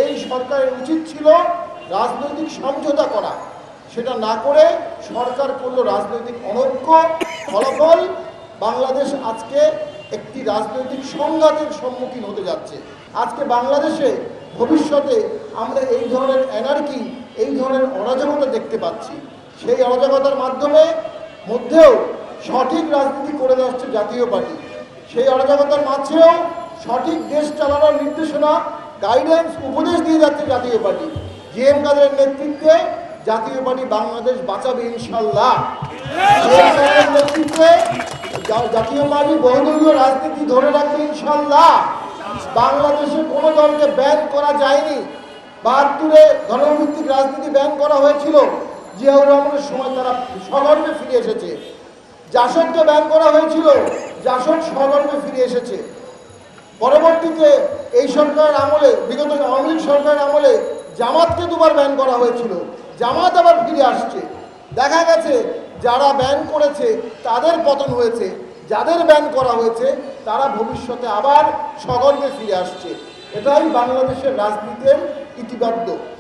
এই সরকারের উচিত ছিল রাজনৈতিক সমঝোতা করা, সেটা না করে সরকার করল রাজনৈতিক অনৈক্য। ফলাফল বাংলাদেশ আজকে একটি রাজনৈতিক সংঘাতের সম্মুখীন হতে যাচ্ছে। আজকে বাংলাদেশে ভবিষ্যতে আমরা এই ধরনের অ্যানার্কি, এই ধরনের অরাজকতা দেখতে পাচ্ছি। সেই অরাজকতার মধ্যেও সঠিক রাজনীতি করে যাচ্ছে জাতীয় পার্টি। সেই অরাজকতার মাঝেও সঠিক দেশ চালানোর নির্দেশনা, গাইডেন্স, উপদেশ দিয়ে যাচ্ছে জাতীয় পার্টি। জিএম কাদেরের নেতৃত্বে জাতীয় পার্টি বাংলাদেশ বাঁচাবে ইনশাল্লাহ। নেতৃত্বে জাতীয় পার্টি বহুদলীয় রাজনীতি ধরে রাখবে ইনশাল্লাহ। বাংলাদেশে কোনো দলকে ব্যান করা যায়নি। ৭২-এ ধর্মভিত্তিক রাজনীতি ব্যান করা হয়েছিল, জিয়াউর রহমানের সময় তারা সগর্বে ফিরে এসেছে। জাসদকে ব্যান করা হয়েছিল, জাসদ সগর্বে ফিরে এসেছে। পরবর্তীতে এই সরকারের আমলে, বিগত আওয়ামী লীগ সরকারের আমলে জামাতকে দুবার ব্যান করা হয়েছিল, জামাত আবার ফিরে আসছে। দেখা গেছে যারা ব্যান করেছে তাদের পতন হয়েছে, যাদের ব্যান করা হয়েছে তারা ভবিষ্যতে আবার সগর্বে ফিরে আসছে। এটাই বাংলাদেশের রাজনীতির ইতিবাদ্য।